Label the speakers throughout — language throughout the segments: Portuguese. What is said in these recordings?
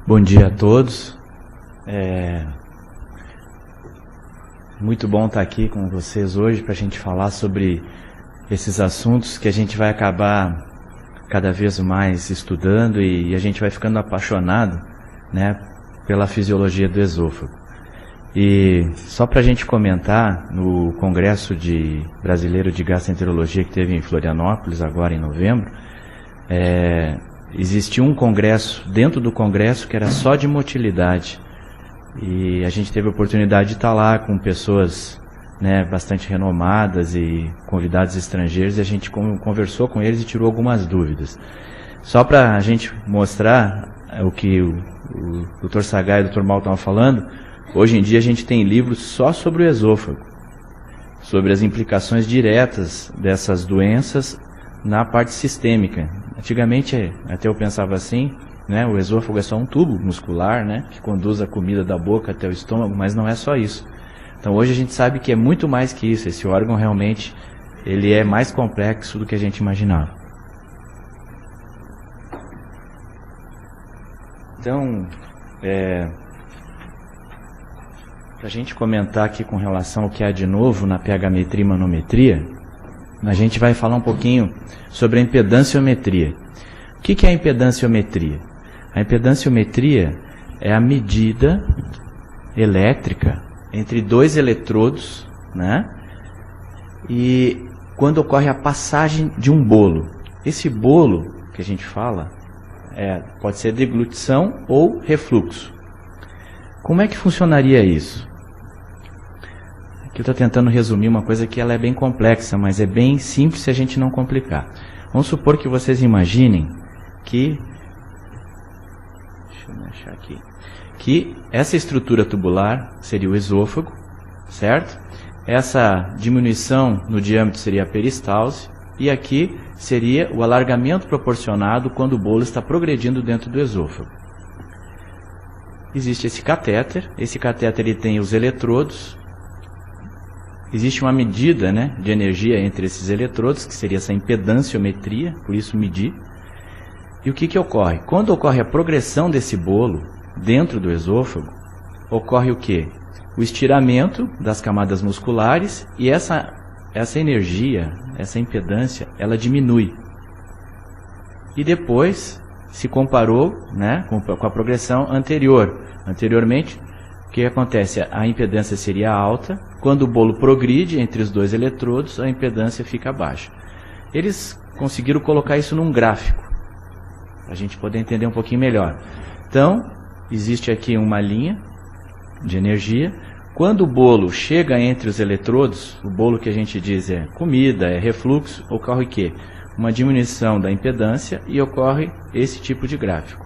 Speaker 1: Bom dia a todos. Muito bom estar aqui com vocês hoje para a gente falar sobre esses assuntos que a gente vai acabar cada vez mais estudando e a gente vai ficando apaixonado, né, pela fisiologia do esôfago. E só para a gente comentar, no Congresso Brasileiro de Gastroenterologia que teve em Florianópolis agora em novembro, existia um congresso, dentro do congresso, que era só de motilidade. E a gente teve a oportunidade de estar lá com pessoas, né, bastante renomadas e convidados estrangeiros, e a gente conversou com eles e tirou algumas dúvidas. Só para a gente mostrar o que o Dr. Sagai e o Dr. Mal estavam falando, hoje em dia a gente tem livros só sobre o esôfago, sobre as implicações diretas dessas doenças na parte sistêmica. Antigamente, até eu pensava assim, né, o esôfago é só um tubo muscular, né, que conduz a comida da boca até o estômago, mas não é só isso. Então hoje a gente sabe que é muito mais que isso. Esse órgão realmente ele é mais complexo do que a gente imaginava. Então, para a gente comentar aqui com relação ao que há de novo na pH-metria e manometria, a gente vai falar um pouquinho sobre a impedanciometria. O que é a impedanciometria? A impedanciometria é a medida elétrica entre dois eletrodos, né? E quando ocorre a passagem de um bolo. Esse bolo que a gente fala pode ser deglutição ou refluxo. Como é que funcionaria isso? Aqui eu estou tentando resumir uma coisa que ela é bem complexa, mas é bem simples se a gente não complicar. Vamos supor que vocês imaginem que essa estrutura tubular seria o esôfago, certo? Essa diminuição no diâmetro seria a peristalse, e aqui seria o alargamento proporcionado quando o bolo está progredindo dentro do esôfago. Existe esse catéter ele tem os eletrodos, existe uma medida, né, de energia entre esses eletrodos, que seria essa impedanciometria, por isso medir. E o que ocorre? Quando ocorre a progressão desse bolo dentro do esôfago, ocorre o quê? O estiramento das camadas musculares, e essa energia, essa impedância, ela diminui. E depois se comparou, né, com a progressão anterior. Anteriormente, o que acontece? A impedância seria alta. Quando o bolo progride entre os dois eletrodos, a impedância fica baixa. Eles conseguiram colocar isso num gráfico, para a gente poder entender um pouquinho melhor. Então, existe aqui uma linha de energia. Quando o bolo chega entre os eletrodos, o bolo que a gente diz é comida, é refluxo, ocorre o quê? Uma diminuição da impedância e ocorre esse tipo de gráfico.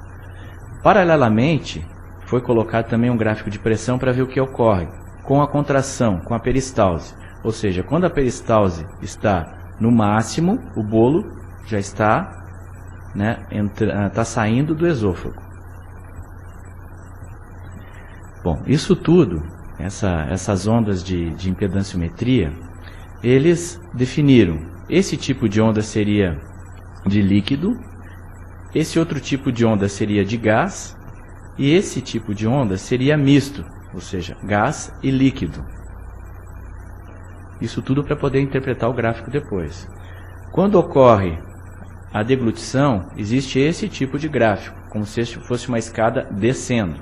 Speaker 1: Paralelamente, foi colocado também um gráfico de pressão para ver o que ocorre com a contração, com a peristalse. Ou seja, quando a peristalse está no máximo, o bolo já está, né, saindo do esôfago. Bom, isso tudo, essas ondas de impedanciometria, eles definiram. Esse tipo de onda seria de líquido, esse outro tipo de onda seria de gás, e esse tipo de onda seria misto, ou seja, gás e líquido. Isso tudo para poder interpretar o gráfico depois. Quando ocorre a deglutição, existe esse tipo de gráfico, como se fosse uma escada descendo.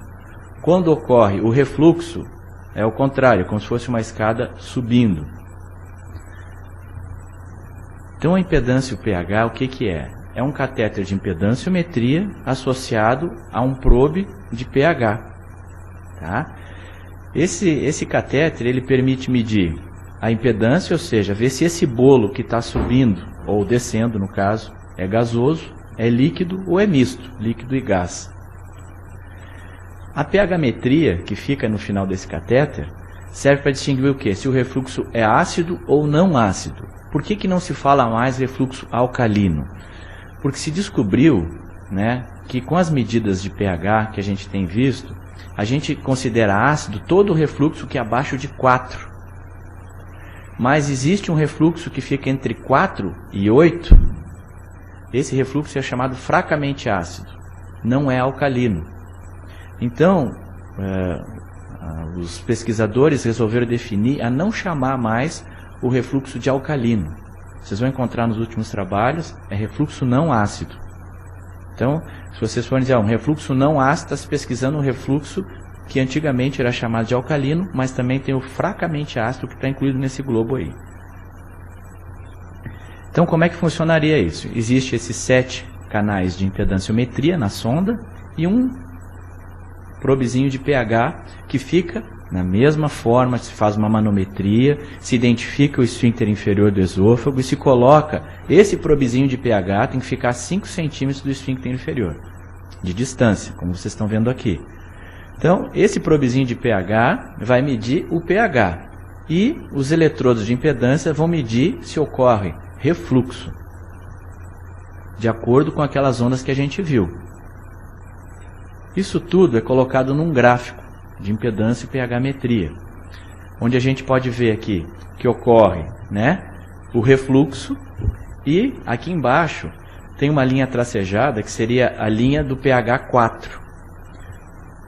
Speaker 1: Quando ocorre o refluxo, é o contrário, como se fosse uma escada subindo. Então a impedância e o pH, o que é? É um catéter de impedanciometria associado a um probe de pH. Tá? Esse catéter ele permite medir a impedância, ou seja, ver se esse bolo que está subindo, ou descendo no caso, é gasoso, é líquido ou é misto, líquido e gás. A pH-metria, que fica no final desse catéter, serve para distinguir o quê? Se o refluxo é ácido ou não ácido. Por que não se fala mais refluxo alcalino? Porque se descobriu, né, que com as medidas de pH que a gente tem visto, a gente considera ácido todo o refluxo que é abaixo de 4. Mas existe um refluxo que fica entre 4 e 8. Esse refluxo é chamado fracamente ácido, não é alcalino. Então, os pesquisadores resolveram definir a não chamar mais o refluxo de alcalino. Vocês vão encontrar nos últimos trabalhos, é refluxo não ácido. Então, se vocês forem dizer, um refluxo não ácido, está se pesquisando um refluxo que antigamente era chamado de alcalino, mas também tem o fracamente ácido que está incluído nesse globo aí. Então, como é que funcionaria isso? Existem esses 7 canais de impedanciometria na sonda e um probezinho de pH que fica na mesma forma, se faz uma manometria, se identifica o esfíncter inferior do esôfago e se coloca esse probezinho de pH, tem que ficar a 5 centímetros do esfíncter inferior, de distância, como vocês estão vendo aqui. Então, esse probezinho de pH vai medir o pH e os eletrodos de impedância vão medir se ocorre refluxo, de acordo com aquelas ondas que a gente viu. Isso tudo é colocado num gráfico de impedância e pH-metria, onde a gente pode ver aqui que ocorre, né, o refluxo e aqui embaixo tem uma linha tracejada que seria a linha do pH 4.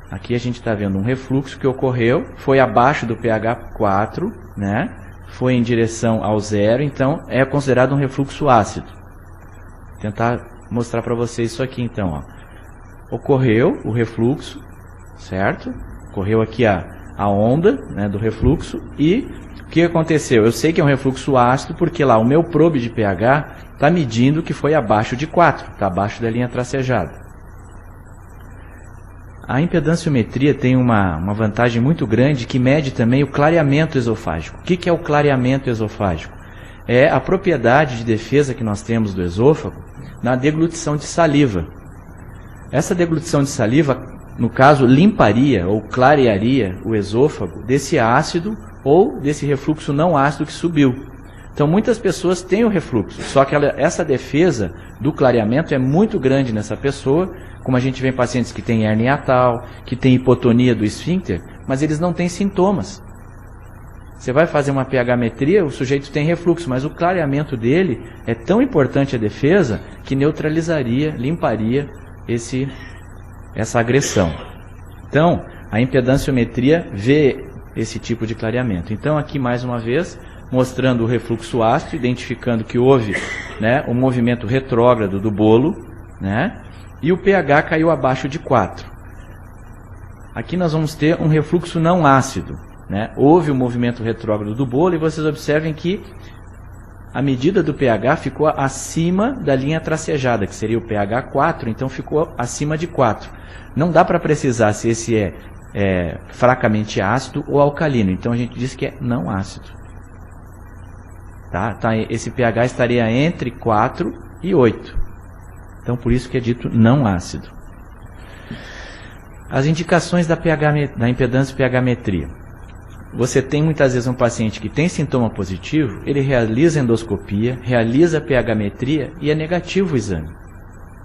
Speaker 1: Aqui a gente está vendo um refluxo que ocorreu, foi abaixo do pH 4, né, foi em direção ao zero, então é considerado um refluxo ácido. Vou tentar mostrar para vocês isso aqui então, ó. Ocorreu o refluxo, certo? Ocorreu aqui a onda, né, do refluxo e o que aconteceu? Eu sei que é um refluxo ácido porque lá o meu probe de pH está medindo que foi abaixo de 4, está abaixo da linha tracejada. A impedanciometria tem uma vantagem muito grande que mede também o clareamento esofágico. O que é o clareamento esofágico? É a propriedade de defesa que nós temos do esôfago na deglutição de saliva. Essa deglutição de saliva, no caso, limparia ou clarearia o esôfago desse ácido ou desse refluxo não ácido que subiu. Então, muitas pessoas têm o refluxo, só que essa defesa do clareamento é muito grande nessa pessoa, como a gente vê em pacientes que têm hernia hiatal, que têm hipotonia do esfíncter, mas eles não têm sintomas. Você vai fazer uma pH-metria, o sujeito tem refluxo, mas o clareamento dele é tão importante a defesa que neutralizaria, limparia essa agressão. Então, a impedanciometria vê esse tipo de clareamento. Então, aqui mais uma vez, mostrando o refluxo ácido, identificando que houve, né, um movimento retrógrado do bolo, né, e o pH caiu abaixo de 4. Aqui nós vamos ter um refluxo não ácido, né, houve um movimento retrógrado do bolo e vocês observem que a medida do pH ficou acima da linha tracejada, que seria o pH 4, então ficou acima de 4. Não dá para precisar se esse é fracamente ácido ou alcalino, então a gente diz que é não ácido. Esse pH estaria entre 4 e 8. Então por isso que é dito não ácido. As indicações da impedância e pH-metria. Você tem muitas vezes um paciente que tem sintoma positivo, ele realiza endoscopia, realiza pH-metria e é negativo o exame.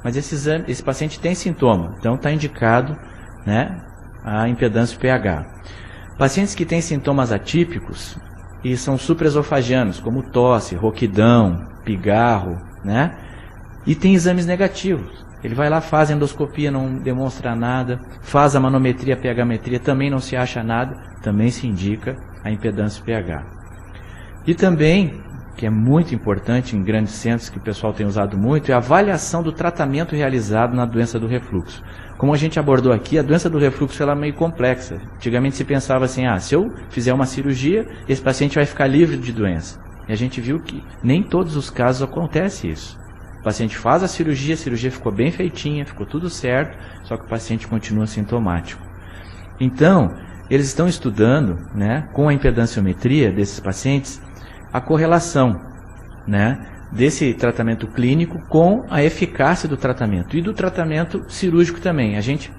Speaker 1: Mas esse paciente tem sintoma, então está indicado, né, a impedância e pH. Pacientes que têm sintomas atípicos e são supraesofagianos, como tosse, rouquidão, pigarro, né, e tem exames negativos. Ele vai lá, faz a endoscopia, não demonstra nada, faz a manometria, pH-metria, também não se acha nada, também se indica a impedância pH. E também, que é muito importante em grandes centros, que o pessoal tem usado muito, é a avaliação do tratamento realizado na doença do refluxo. Como a gente abordou aqui, a doença do refluxo ela é meio complexa. Antigamente se pensava assim, se eu fizer uma cirurgia, esse paciente vai ficar livre de doença. E a gente viu que nem em todos os casos acontece isso. O paciente faz a cirurgia ficou bem feitinha, ficou tudo certo, só que o paciente continua sintomático. Então, eles estão estudando, né, com a impedanciometria desses pacientes, a correlação, né, desse tratamento clínico com a eficácia do tratamento e do tratamento cirúrgico também. A gente,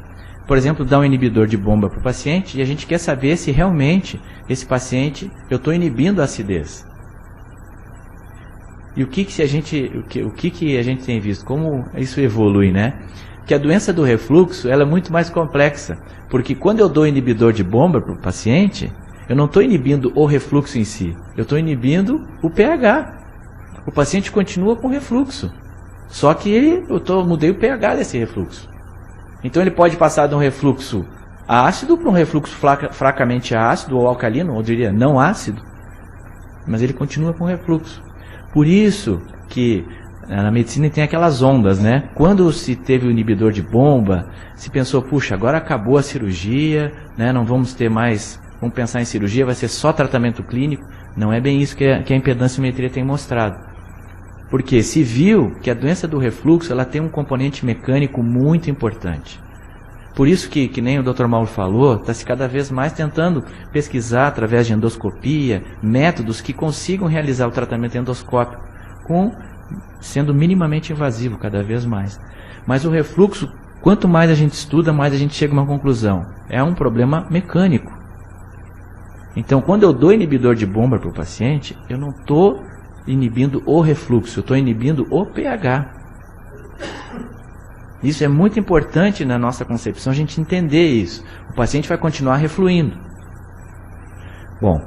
Speaker 1: por exemplo, dá um inibidor de bomba para o paciente e a gente quer saber se realmente esse paciente, eu estou inibindo a acidez. E o que a gente tem visto? Como isso evolui, né? Que a doença do refluxo ela é muito mais complexa, porque quando eu dou inibidor de bomba para o paciente, eu não estou inibindo o refluxo em si, eu estou inibindo o pH. O paciente continua com refluxo, só que eu mudei o pH desse refluxo. Então ele pode passar de um refluxo ácido para um refluxo fracamente ácido ou alcalino, ou diria não ácido, mas ele continua com refluxo. Por isso que na medicina tem aquelas ondas, né? Quando se teve o inibidor de bomba, se pensou, puxa, agora acabou a cirurgia, né? Não vamos ter mais, vamos pensar em cirurgia, vai ser só tratamento clínico. Não é bem isso que a impedanciometria tem mostrado. Porque se viu que a doença do refluxo ela tem um componente mecânico muito importante. Por isso que nem o Dr. Mauro falou, está se cada vez mais tentando pesquisar através de endoscopia, métodos que consigam realizar o tratamento endoscópico, sendo minimamente invasivo cada vez mais. Mas o refluxo, quanto mais a gente estuda, mais a gente chega a uma conclusão. É um problema mecânico. Então, quando eu dou inibidor de bomba para o paciente, eu não estou inibindo o refluxo, eu estou inibindo o pH. Isso é muito importante na nossa concepção, a gente entender isso. O paciente vai continuar refluindo. Bom,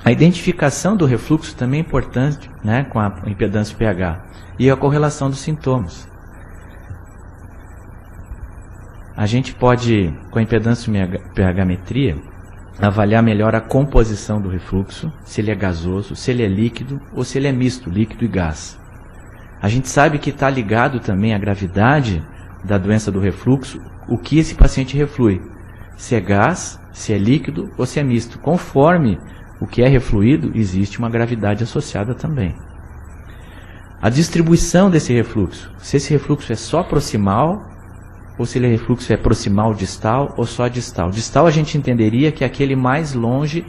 Speaker 1: a identificação do refluxo também é importante, né, com a impedância pH e a correlação dos sintomas. A gente pode, com a impedância pH-metria, avaliar melhor a composição do refluxo, se ele é gasoso, se ele é líquido ou se ele é misto, líquido e gás. A gente sabe que está ligado também à gravidade da doença do refluxo, o que esse paciente reflui, se é gás, se é líquido ou se é misto. Conforme o que é refluído, existe uma gravidade associada também. A distribuição desse refluxo, se esse refluxo é só proximal, ou se ele é refluxo é proximal distal ou só distal. Distal a gente entenderia que é aquele mais longe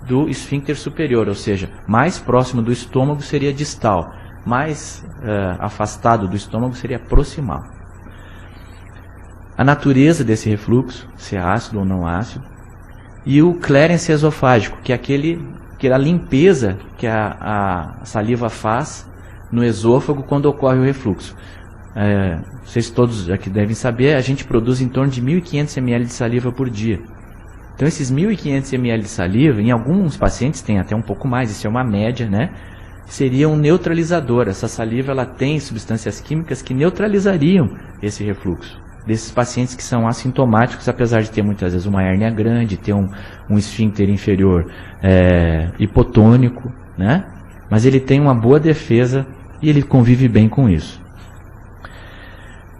Speaker 1: do esfíncter superior, ou seja, mais próximo do estômago seria distal, mais afastado do estômago seria proximal. A natureza desse refluxo, se é ácido ou não ácido, e o clearance esofágico, que é a limpeza que a saliva faz no esôfago quando ocorre o refluxo. Vocês todos aqui devem saber, a gente produz em torno de 1.500 ml de saliva por dia. Então esses 1.500 ml de saliva, em alguns pacientes tem até um pouco mais, isso é uma média, né? Seria um neutralizador. Essa saliva ela tem substâncias químicas que neutralizariam esse refluxo. Desses pacientes que são assintomáticos, apesar de ter muitas vezes uma hérnia grande, ter um esfíncter inferior hipotônico, né? Mas ele tem uma boa defesa e ele convive bem com isso.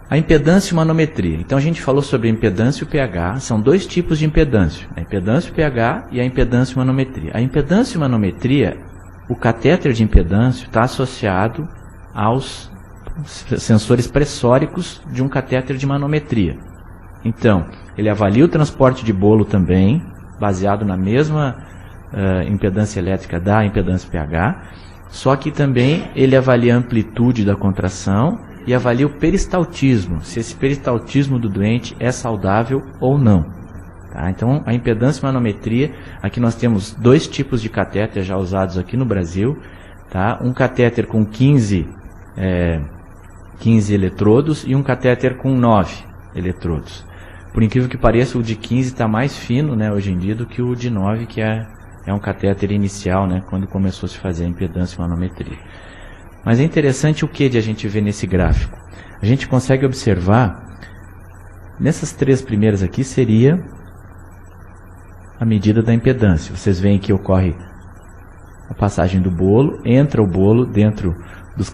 Speaker 1: A impedância e manometria. Então a gente falou sobre a impedância e o pH, são dois tipos de impedância, a impedância e o pH e a impedância e manometria. A impedância e manometria, o catéter de impedância está associado aos sensores pressóricos de um catéter de manometria. Então, ele avalia o transporte de bolo também, baseado na mesma impedância elétrica da impedância pH, só que também ele avalia a amplitude da contração e avalia o peristaltismo, se esse peristaltismo do doente é saudável ou não. Tá? Então, a impedância manometria, aqui nós temos dois tipos de catéter já usados aqui no Brasil. Tá? Um catéter com 15 eletrodos e um catéter com 9 eletrodos. Por incrível que pareça, o de 15 está mais fino, né, hoje em dia do que o de 9, que é um catéter inicial, né, quando começou a se fazer a impedância manometria. Mas é interessante o que de a gente ver nesse gráfico. A gente consegue observar, nessas três primeiras aqui seria a medida da impedância. Vocês veem que ocorre a passagem do bolo, entra o bolo dentro dos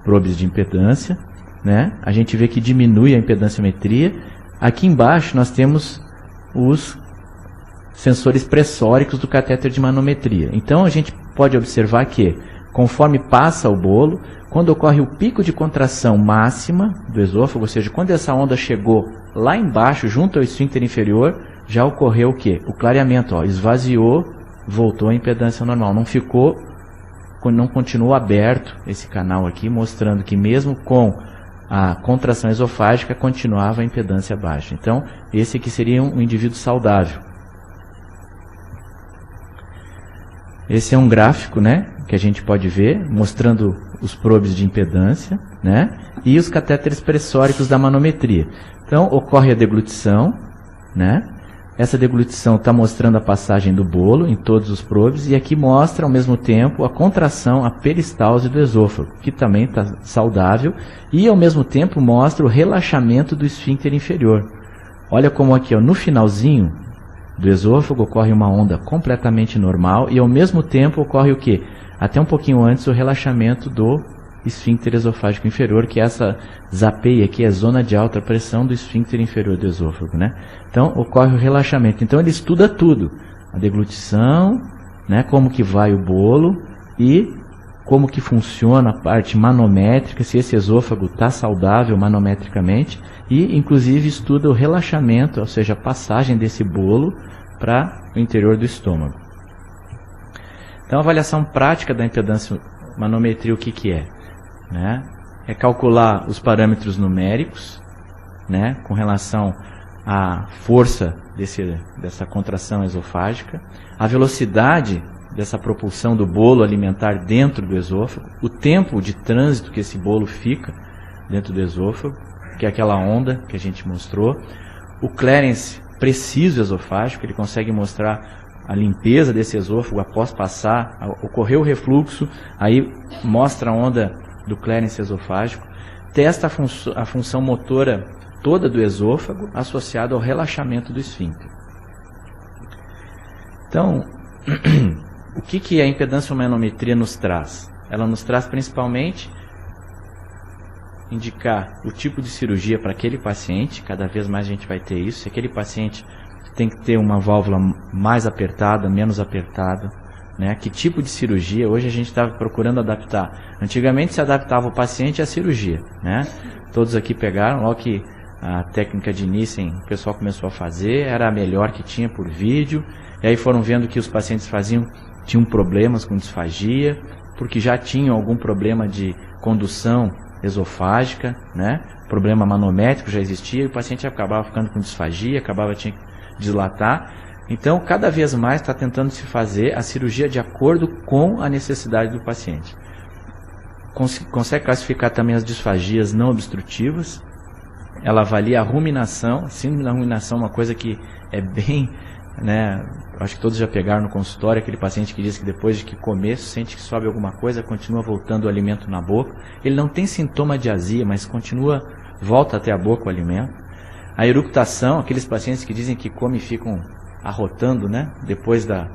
Speaker 1: probes de impedância, né? A gente vê que diminui a impedanciometria. Aqui embaixo nós temos os sensores pressóricos do catéter de manometria. Então a gente pode observar que conforme passa o bolo, quando ocorre o pico de contração máxima do esôfago, ou seja, quando essa onda chegou lá embaixo, junto ao esfíncter inferior, já ocorreu o quê? O clareamento, ó, esvaziou, voltou à impedância normal. Não continuou aberto esse canal aqui, mostrando que mesmo com a contração esofágica, continuava a impedância baixa. Então, esse aqui seria um indivíduo saudável. Esse é um gráfico, né, que a gente pode ver, mostrando os probes de impedância, né, e os catéteres pressóricos da manometria. Então, ocorre a deglutição, né, essa deglutição está mostrando a passagem do bolo em todos os probes, e aqui mostra ao mesmo tempo a contração, a peristalse do esôfago, que também está saudável, e ao mesmo tempo mostra o relaxamento do esfíncter inferior. Olha como aqui, ó, no finalzinho do esôfago ocorre uma onda completamente normal e ao mesmo tempo ocorre o quê? Até um pouquinho antes o relaxamento do esfíncter esofágico inferior, que é essa zapeia aqui, é a zona de alta pressão do esfíncter inferior do esôfago, né? Então ocorre o relaxamento. Então ele estuda tudo, a deglutição, né, como que vai o bolo e como que funciona a parte manométrica, se esse esôfago está saudável manometricamente, e inclusive estuda o relaxamento, ou seja, a passagem desse bolo para o interior do estômago. Então a avaliação prática da impedância manometria, o que é? Né? É calcular os parâmetros numéricos, né, com relação à força dessa contração esofágica, a velocidade dessa propulsão do bolo alimentar dentro do esôfago, o tempo de trânsito que esse bolo fica dentro do esôfago, que é aquela onda que a gente mostrou, o clearance preciso esofágico, ele consegue mostrar a limpeza desse esôfago após passar, ocorreu o refluxo, aí mostra a onda do clearance esofágico, testa a função motora toda do esôfago associada ao relaxamento do esfíncter. Então, o que a impedância manometria nos traz? Ela nos traz principalmente indicar o tipo de cirurgia para aquele paciente, cada vez mais a gente vai ter isso, se aquele paciente tem que ter uma válvula mais apertada, menos apertada, né? Que tipo de cirurgia? Hoje a gente está procurando adaptar. Antigamente se adaptava o paciente à cirurgia, né? Todos aqui pegaram, logo que a técnica de Nissen o pessoal começou a fazer, era a melhor que tinha por vídeo, e aí foram vendo que os pacientes tinham problemas com disfagia, porque já tinham algum problema de condução esofágica, né? Problema manométrico já existia, e o paciente acabava ficando com disfagia, tinha que dilatar. Então, cada vez mais está tentando se fazer a cirurgia de acordo com a necessidade do paciente. Consegue classificar também as disfagias não obstrutivas. Ela avalia a ruminação. A síndrome da ruminação é uma coisa que é bem, né, acho que todos já pegaram no consultório, aquele paciente que diz que depois de que comer, sente que sobe alguma coisa, continua voltando o alimento na boca. Ele não tem sintoma de azia, mas volta até a boca o alimento. A eructação, aqueles pacientes que dizem que comem e ficam arrotando, né, depois da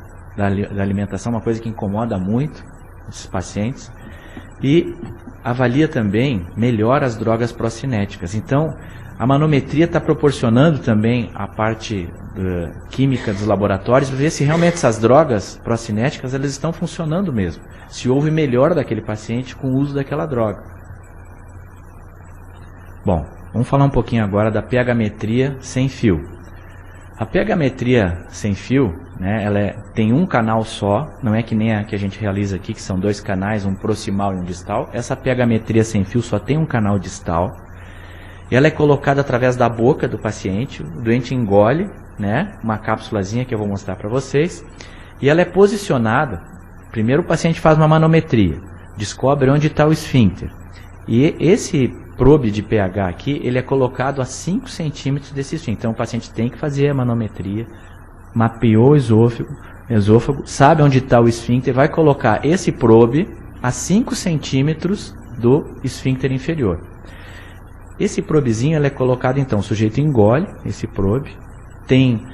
Speaker 1: alimentação, uma coisa que incomoda muito esses pacientes. E avalia também melhor as drogas procinéticas. Então, a manometria está proporcionando também a parte química dos laboratórios para ver se realmente essas drogas procinéticas elas estão funcionando mesmo. Se houve melhora daquele paciente com o uso daquela droga. Bom, vamos falar um pouquinho agora da pH-metria sem fio. A pH-metria sem fio, né, ela tem um canal só, não é que nem a que a gente realiza aqui, que são dois canais, um proximal e um distal. Essa pH-metria sem fio só tem um canal distal. E ela é colocada através da boca do paciente, o doente engole, né, uma cápsulazinha que eu vou mostrar para vocês, e ela é posicionada. Primeiro o paciente faz uma manometria, descobre onde está o esfíncter. E esse probe de pH aqui, ele é colocado a 5 centímetros desse esfíncter. Então o paciente tem que fazer a manometria, mapeou o esôfago, sabe onde está o esfíncter, vai colocar esse probe a 5 centímetros do esfíncter inferior. Esse probezinho ele é colocado, então, o sujeito engole esse probe, tem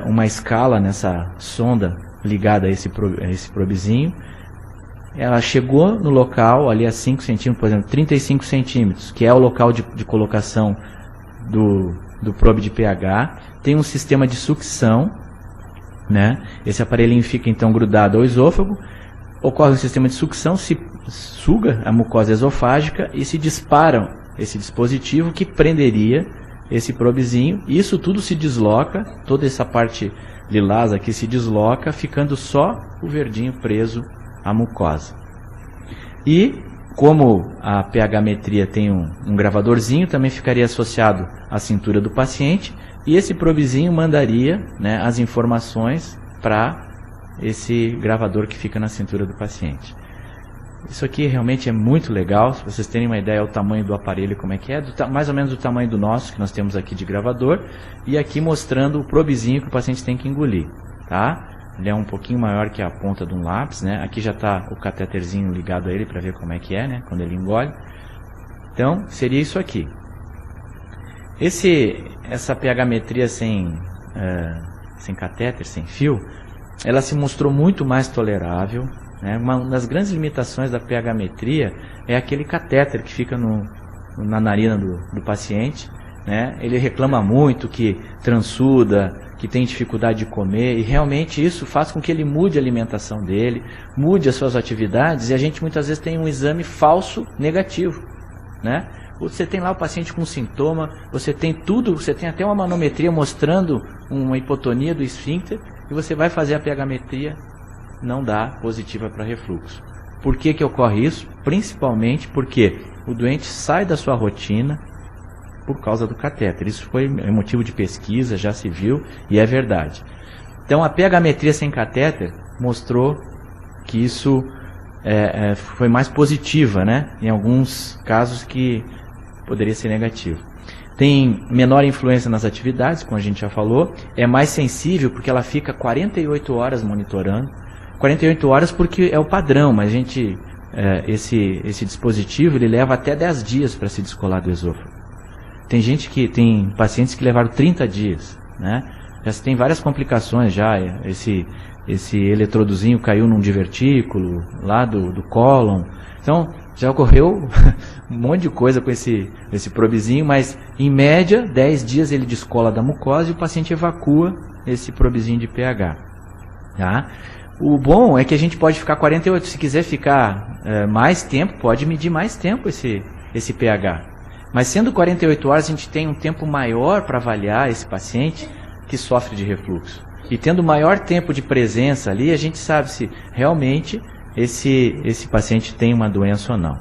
Speaker 1: uma escala nessa sonda ligada a esse probezinho. Ela chegou no local, ali a 5 centímetros, por exemplo, 35 centímetros, que é o local de colocação do probe de pH. Tem um sistema de sucção, né? Esse aparelhinho fica então grudado ao esôfago, ocorre um sistema de sucção, se suga a mucosa esofágica e se dispara esse dispositivo que prenderia esse probezinho. Isso tudo se desloca, toda essa parte lilás aqui se desloca, ficando só o verdinho preso à mucosa. E como a pH-metria tem um gravadorzinho, também ficaria associado à cintura do paciente, e esse probezinho mandaria, né, as informações para esse gravador que fica na cintura do paciente. Isso aqui realmente é muito legal. Se vocês terem uma ideia, é o tamanho do aparelho, como é que é, mais ou menos do tamanho do nosso, que nós temos aqui de gravador, e aqui mostrando o probezinho que o paciente tem que engolir, tá? Ele é um pouquinho maior que a ponta de um lápis, né? Aqui já está o cateterzinho ligado a ele para ver como é que é, né? Quando ele engole. Então, seria isso aqui. essa pH-metria sem catéter, sem fio, ela se mostrou muito mais tolerável, né? Uma das grandes limitações da pH-metria é aquele catéter que fica na narina do paciente, né? Ele reclama muito que transuda, que tem dificuldade de comer, e realmente isso faz com que ele mude a alimentação dele, mude as suas atividades, e a gente muitas vezes tem um exame falso negativo, né? Você tem lá o paciente com sintoma, você tem tudo, você tem até uma manometria mostrando uma hipotonia do esfíncter, e você vai fazer a pH-metria, não dá positiva para refluxo. Por que ocorre isso? Principalmente porque o doente sai da sua rotina por causa do catéter. Isso foi motivo de pesquisa, já se viu, e é verdade. Então a pH-metria sem catéter mostrou que isso foi mais positiva, né? Em alguns casos que poderia ser negativo. Tem menor influência nas atividades, como a gente já falou, é mais sensível porque ela fica 48 horas monitorando. 48 horas porque é o padrão, mas esse dispositivo ele leva até 10 dias para se descolar do esôfago. Tem pacientes que levaram 30 dias, né? Já tem várias complicações já, esse eletrodozinho caiu num divertículo lá do cólon. Então, já ocorreu um monte de coisa com esse probezinho, mas em média, 10 dias ele descola da mucosa e o paciente evacua esse probezinho de pH. Tá? O bom é que a gente pode ficar 48, se quiser ficar mais tempo, pode medir mais tempo esse pH. Mas sendo 48 horas, a gente tem um tempo maior para avaliar esse paciente que sofre de refluxo. E tendo maior tempo de presença ali, a gente sabe se realmente esse paciente tem uma doença ou não.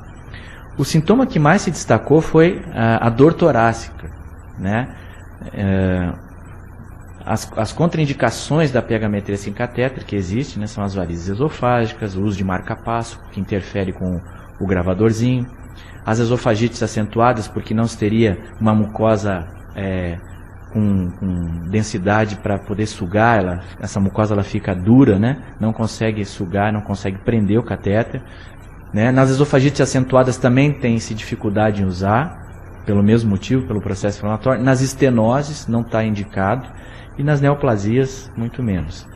Speaker 1: O sintoma que mais se destacou foi a dor torácica, né? As contraindicações da pH-metria sem catéter que existe, né, são as varizes esofágicas, o uso de marca-passo, que interfere com o gravadorzinho, as esofagites acentuadas, porque não se teria uma mucosa com densidade para poder sugar, essa mucosa ela fica dura, né? Não consegue sugar, não consegue prender o catéter, né? Nas esofagites acentuadas também tem-se dificuldade em usar, pelo mesmo motivo, pelo processo inflamatório. Nas estenoses não está indicado, e nas neoplasias muito menos.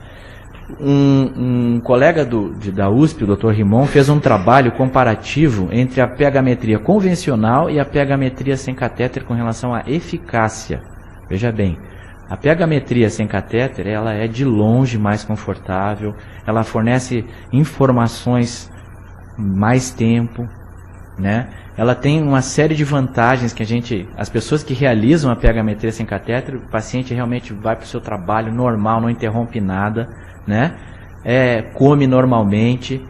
Speaker 1: Um colega da USP, o Dr. Rimon, fez um trabalho comparativo entre a pH-metria convencional e a pH-metria sem catéter com relação à eficácia. Veja bem, a pH-metria sem catéter, ela é de longe mais confortável, ela fornece informações mais tempo, né? Ela tem uma série de vantagens que as pessoas que realizam a pH-metria sem catéter, o paciente realmente vai para o seu trabalho normal, não interrompe nada, né? Come normalmente.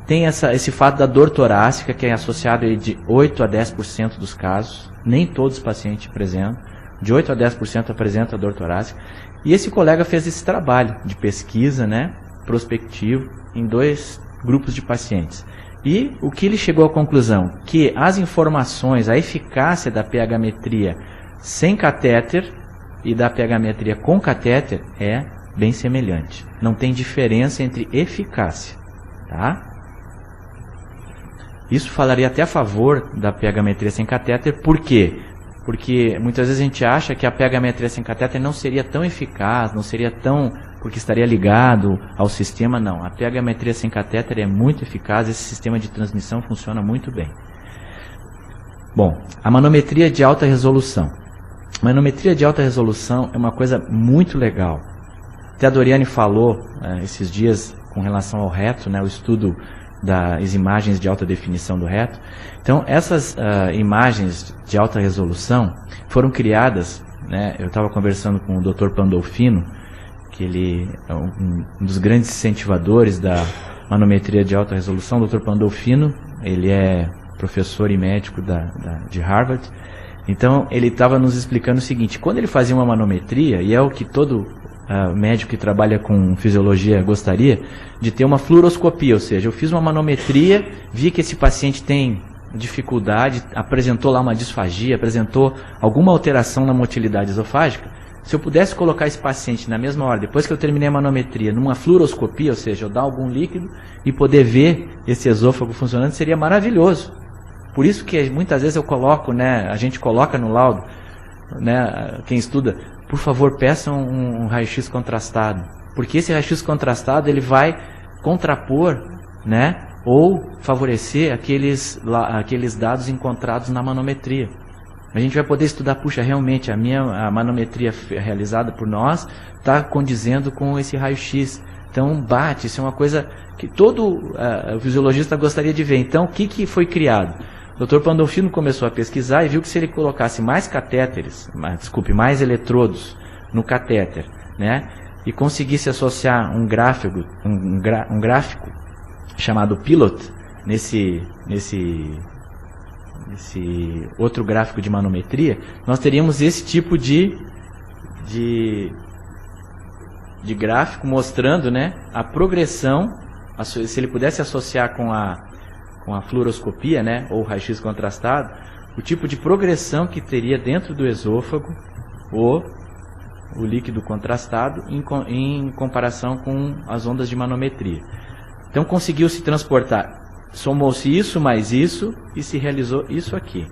Speaker 1: Tem esse fato da dor torácica, que é associado aí de 8 a 10% dos casos, nem todos os pacientes apresentam. De 8 a 10% apresenta dor torácica. E esse colega fez esse trabalho de pesquisa, né, prospectivo, em 2 grupos de pacientes. E o que ele chegou à conclusão? Que as informações, a eficácia da pH-metria sem catéter e da pH-metria com catéter é bem semelhante. Não tem diferença entre eficácia. Tá? Isso falaria até a favor da pH-metria sem catéter. Por quê? Porque muitas vezes a gente acha que a pH-metria sem catéter não seria tão eficaz, não seria tão... porque estaria ligado ao sistema. Não, a pH-metria sem catéter é muito eficaz, esse sistema de transmissão funciona muito bem. Bom, a manometria de alta resolução. A manometria de alta resolução é uma coisa muito legal. Até a Doriane falou esses dias com relação ao reto, né, o estudo das imagens de alta definição do reto. Então, essas imagens de alta resolução foram criadas, né, eu estava conversando com o Dr. Pandolfino, que ele é um dos grandes incentivadores da manometria de alta resolução. O Dr. Pandolfino, ele é professor e médico de Harvard. Então, ele estava nos explicando o seguinte: quando ele fazia uma manometria, e é o que todo médico que trabalha com fisiologia gostaria, de ter uma fluoroscopia, ou seja, eu fiz uma manometria, vi que esse paciente tem dificuldade, apresentou lá uma disfagia, apresentou alguma alteração na motilidade esofágica. Se eu pudesse colocar esse paciente na mesma hora, depois que eu terminei a manometria, numa fluoroscopia, ou seja, eu dar algum líquido e poder ver esse esôfago funcionando, seria maravilhoso. Por isso que muitas vezes eu coloco, né, a gente coloca no laudo, né, quem estuda, por favor, peça um raio-x contrastado, porque esse raio-x contrastado ele vai contrapor, né, ou favorecer aqueles dados encontrados na manometria. A gente vai poder estudar, puxa, realmente a manometria realizada por nós está condizendo com esse raio-x. Então bate, isso é uma coisa que todo fisiologista gostaria de ver. Então o que foi criado? O Dr. Pandolfino começou a pesquisar e viu que se ele colocasse mais mais eletrodos no catéter, né, e conseguisse associar um gráfico chamado Pilot nesse outro gráfico de manometria, nós teríamos esse tipo de gráfico mostrando, né, a progressão, se ele pudesse associar com a fluoroscopia, né, ou raio-x contrastado, o tipo de progressão que teria dentro do esôfago o líquido contrastado em comparação com as ondas de manometria. Então conseguiu se transportar, somou-se isso mais isso e se realizou isso aqui.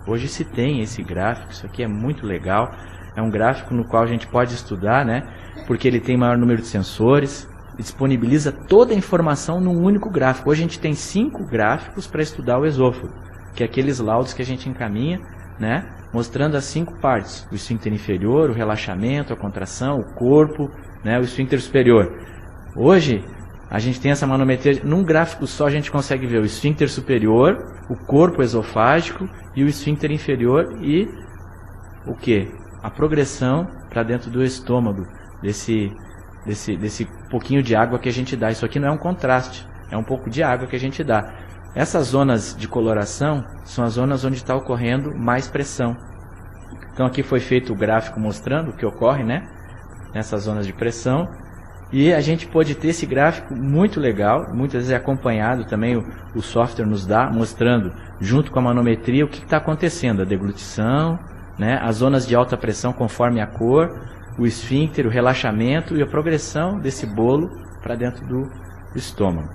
Speaker 1: Hoje se tem esse gráfico, isso aqui é muito legal, é um gráfico no qual a gente pode estudar, né, porque ele tem maior número de sensores, disponibiliza toda a informação num único gráfico. Hoje a gente tem 5 gráficos para estudar o esôfago, que é aqueles laudos que a gente encaminha, né, mostrando as 5 partes, o esfíncter inferior, o relaxamento, a contração, o corpo, né, o esfíncter superior. Hoje a gente tem essa manometria, num gráfico só a gente consegue ver o esfíncter superior, o corpo esofágico e o esfíncter inferior e o que? A progressão para dentro do estômago, desse pouquinho de água que a gente dá. Isso aqui não é um contraste, é um pouco de água que a gente dá. Essas zonas de coloração são as zonas onde está ocorrendo mais pressão. Então aqui foi feito o gráfico mostrando o que ocorre, né, nessas zonas de pressão. E a gente pode ter esse gráfico muito legal, muitas vezes é acompanhado também, o software nos dá, mostrando, junto com a manometria, o que está acontecendo, a deglutição, né, as zonas de alta pressão conforme a cor, o esfíncter, o relaxamento e a progressão desse bolo para dentro do estômago.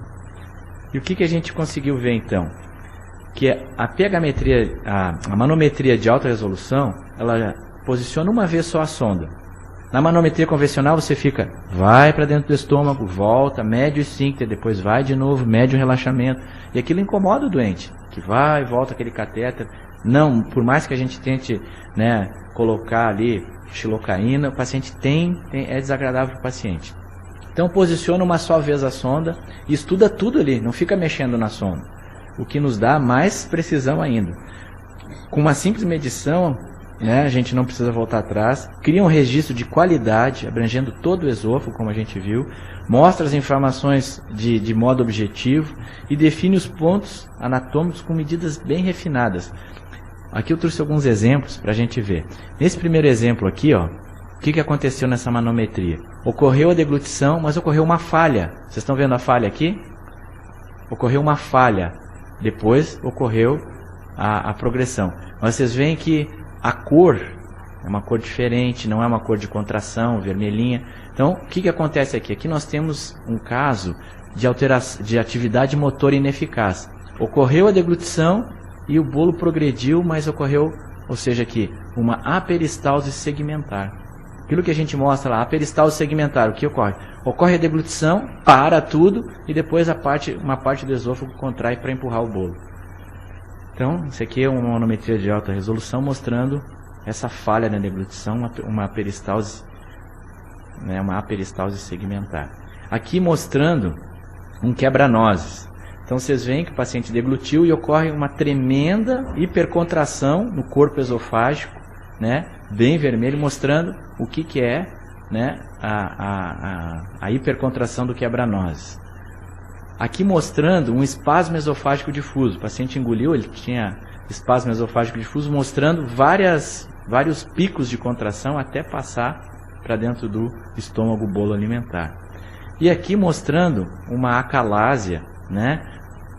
Speaker 1: E o que a gente conseguiu ver então? Que a manometria de alta resolução, ela posiciona uma vez só a sonda. Na manometria convencional você vai para dentro do estômago, volta, mede o esfíncter, depois vai de novo, mede o relaxamento. E aquilo incomoda o doente, que vai e volta aquele catéter. Não, por mais que a gente tente, né, colocar ali xilocaína, o paciente é desagradável para o paciente. Então posiciona uma só vez a sonda e estuda tudo ali, não fica mexendo na sonda. O que nos dá mais precisão ainda. Com uma simples medição, né, a gente não precisa voltar atrás, cria um registro de qualidade, abrangendo todo o esôfago, como a gente viu, mostra as informações de modo objetivo e define os pontos anatômicos com medidas bem refinadas. Aqui eu trouxe alguns exemplos para a gente ver. Nesse primeiro exemplo aqui, ó, o que aconteceu nessa manometria? Ocorreu a deglutição, mas ocorreu uma falha. Vocês estão vendo a falha aqui? Ocorreu uma falha. Depois ocorreu a progressão. Mas vocês veem que a cor é uma cor diferente, não é uma cor de contração, vermelhinha. Então, o que acontece aqui? Aqui nós temos um caso de atividade motora ineficaz. Ocorreu a deglutição e o bolo progrediu, mas ocorreu, ou seja, aqui, uma aperistalse segmentar. Aquilo que a gente mostra lá, aperistalse segmentar, o que ocorre? Ocorre a deglutição, para tudo, e depois uma parte do esôfago contrai para empurrar o bolo. Então, isso aqui é uma manometria de alta resolução mostrando essa falha na deglutição, uma aperistalse, né, uma aperistalse segmentar. Aqui mostrando um quebra-nozes. Então vocês veem que o paciente deglutiu e ocorre uma tremenda hipercontração no corpo esofágico, né, bem vermelho, mostrando o que é, né, a hipercontração do quebra-nozes. Aqui mostrando um espasmo esofágico difuso. O paciente engoliu, ele tinha espasmo esofágico difuso, mostrando vários picos de contração até passar para dentro do estômago bolo alimentar. E aqui mostrando uma acalásia, né?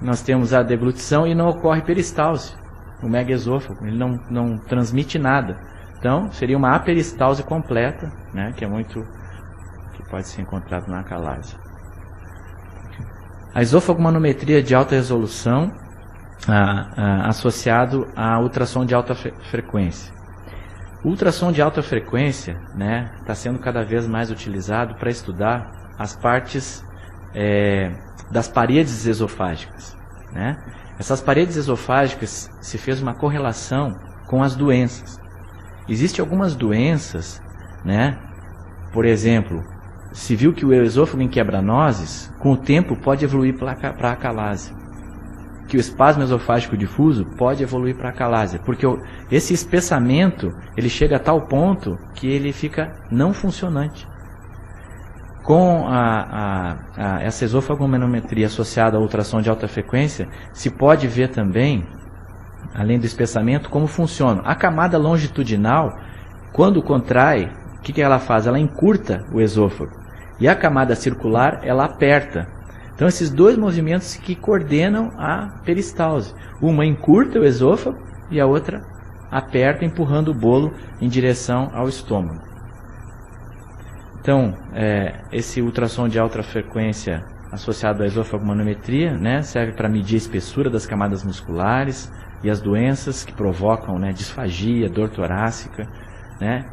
Speaker 1: Nós temos a deglutição e não ocorre peristalse. O megaesôfago, ele não transmite nada. Então, seria uma aperistalse completa, né? Que pode ser encontrado na acalásia. A esofagomanometria de alta resolução associado a ultrassom de alta frequência. O ultrassom de alta frequência, né, está sendo cada vez mais utilizado para estudar as partes das paredes esofágicas, né? Essas paredes esofágicas se fez uma correlação com as doenças. Existem algumas doenças, né? Por exemplo, se viu que o esôfago em quebra-nozes, com o tempo pode evoluir para a acalásia. Que o espasmo esofágico difuso pode evoluir para a acalásia, porque esse espessamento ele chega a tal ponto que ele fica não funcionante. Com essa esofagomanometria associada à ultrassom de alta frequência, se pode ver também, além do espessamento, como funciona. A camada longitudinal, quando contrai, o que ela faz? Ela encurta o esôfago. E a camada circular, ela aperta. Então, esses dois movimentos que coordenam a peristalse. Uma encurta o esôfago e a outra aperta, empurrando o bolo em direção ao estômago. Então, esse ultrassom de alta frequência associado à esofagomanometria, né, serve para medir a espessura das camadas musculares e as doenças que provocam, né, disfagia, dor torácica, né.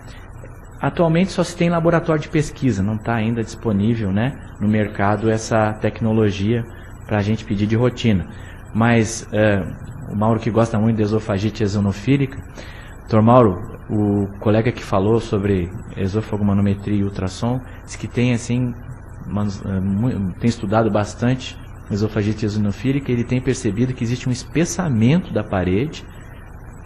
Speaker 1: Atualmente só se tem laboratório de pesquisa, não está ainda disponível, né, no mercado essa tecnologia para a gente pedir de rotina. Mas o Mauro, que gosta muito de esofagite eosinofílica, Dr. Mauro, o colega que falou sobre esofagomanometria e ultrassom, diz que tem, assim, tem estudado bastante esofagite eosinofílica e ele tem percebido que existe um espessamento da parede,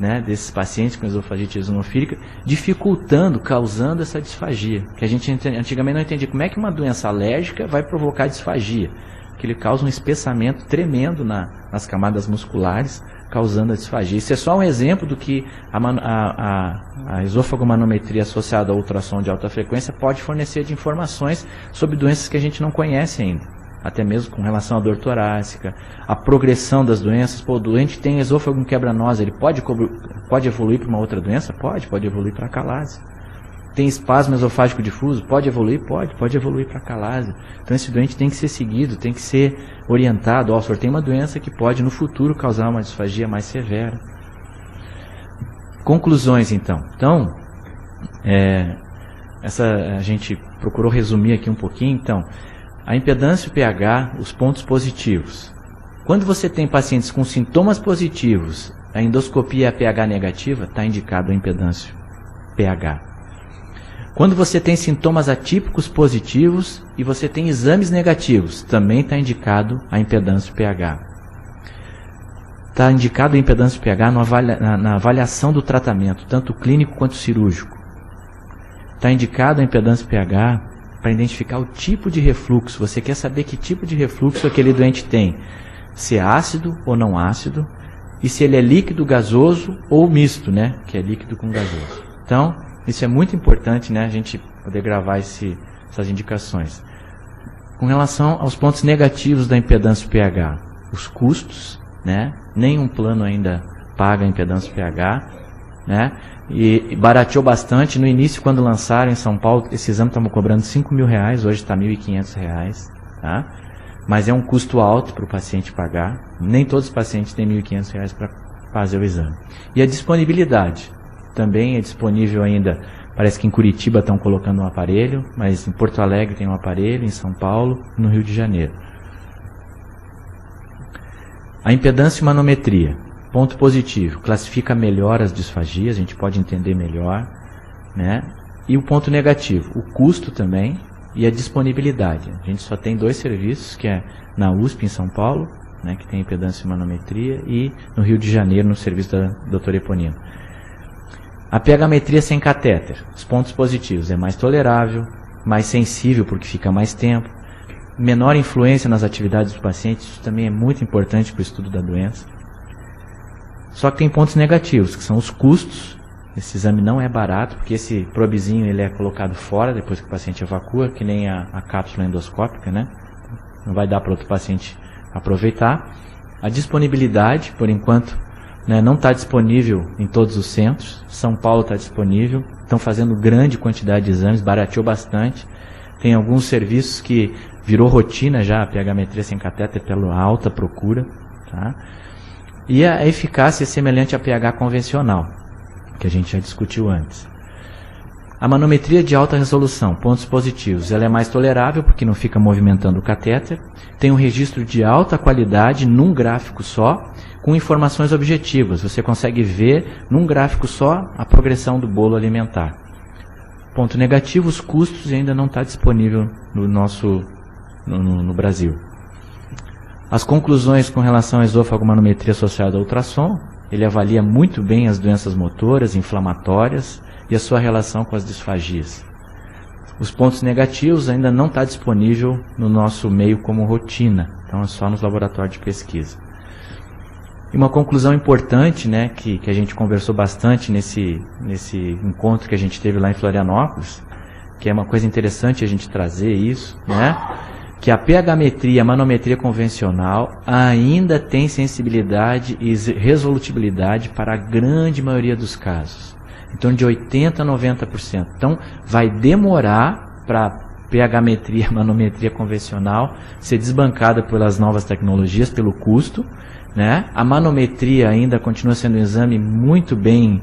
Speaker 1: né, desses pacientes com esofagite eosinofílica, dificultando, causando essa disfagia. Que a gente antigamente não entendia como é que uma doença alérgica vai provocar disfagia. Que ele causa um espessamento tremendo nas camadas musculares, causando a disfagia. Isso é só um exemplo do que a esofagomanometria associada ao ultrassom de alta frequência pode fornecer de informações sobre doenças que a gente não conhece ainda. Até mesmo com relação à dor torácica, a progressão das doenças. Pô, o doente tem esôfago em quebra-nozes, ele pode evoluir para uma outra doença? Pode evoluir para a acalásia. Tem espasmo esofágico difuso? Pode evoluir? Pode evoluir para a acalásia. Então esse doente tem que ser seguido, tem que ser orientado. Ó, o senhor tem uma doença que pode no futuro causar uma disfagia mais severa. Conclusões, então. Então, a gente procurou resumir aqui um pouquinho. Então, a impedância pH, os pontos positivos. Quando você tem pacientes com sintomas positivos, a endoscopia é pH negativa, está indicado a impedância pH. Quando você tem sintomas atípicos positivos e você tem exames negativos, também está indicado a impedância pH. Está indicado a impedância pH na avaliação do tratamento, tanto clínico quanto cirúrgico. Está indicado a impedância pH para identificar o tipo de refluxo. Você quer saber que tipo de refluxo aquele doente tem. Se é ácido ou não ácido. E se ele é líquido, gasoso ou misto, né? Que é líquido com gasoso. Então, isso é muito importante, né? A gente poder gravar essas indicações. Com relação aos pontos negativos da impedância pH. Os custos, né? Nenhum plano ainda paga a impedância pH, né? E barateou bastante. No início, quando lançaram em São Paulo, esse exame estava cobrando R$5.000, hoje está R$1.500, tá? Mas é um custo alto para o paciente pagar. Nem todos os pacientes têm R$1.500 para fazer o exame. E a disponibilidade também é disponível ainda. Parece que em Curitiba estão colocando um aparelho, mas em Porto Alegre tem um aparelho, em São Paulo e no Rio de Janeiro. A impedância manometria. Ponto positivo, classifica melhor as disfagias, a gente pode entender melhor, né? E o ponto negativo, o custo também e a disponibilidade. A gente só tem 2 serviços, que é na USP em São Paulo, né, que tem impedância e manometria, e no Rio de Janeiro, no serviço da doutora Eponino. A pH-metria sem catéter, os pontos positivos, é mais tolerável, mais sensível porque fica mais tempo, menor influência nas atividades do paciente, isso também é muito importante para o estudo da doença. Só que tem pontos negativos, que são os custos. Esse exame não é barato, porque esse probezinho ele é colocado fora depois que o paciente evacua, que nem a cápsula endoscópica, né? Não vai dar para outro paciente aproveitar. A disponibilidade, por enquanto, né, não está disponível em todos os centros. São Paulo está disponível. Estão fazendo grande quantidade de exames, barateou bastante. Tem alguns serviços que virou rotina já, a pH-metria sem catéter pela alta procura, tá? E a eficácia é semelhante à pH convencional, que a gente já discutiu antes. A manometria de alta resolução, pontos positivos, ela é mais tolerável porque não fica movimentando o catéter, tem um registro de alta qualidade num gráfico só, com informações objetivas. Você consegue ver num gráfico só a progressão do bolo alimentar. Ponto negativo, os custos ainda não está disponível no Brasil. As conclusões com relação à esofagomanometria associada ao ultrassom, ele avalia muito bem as doenças motoras, inflamatórias e a sua relação com as disfagias. Os pontos negativos ainda não está disponível no nosso meio como rotina, então é só nos laboratórios de pesquisa. E uma conclusão importante, né, que a gente conversou bastante nesse encontro que a gente teve lá em Florianópolis, que é uma coisa interessante a gente trazer isso, né, que a pH-metria, a manometria convencional, ainda tem sensibilidade e resolutibilidade para a grande maioria dos casos. Então, de 80% a 90%. Então, vai demorar para a pH-metria, manometria convencional ser desbancada pelas novas tecnologias, pelo custo, né? A manometria ainda continua sendo um exame muito bem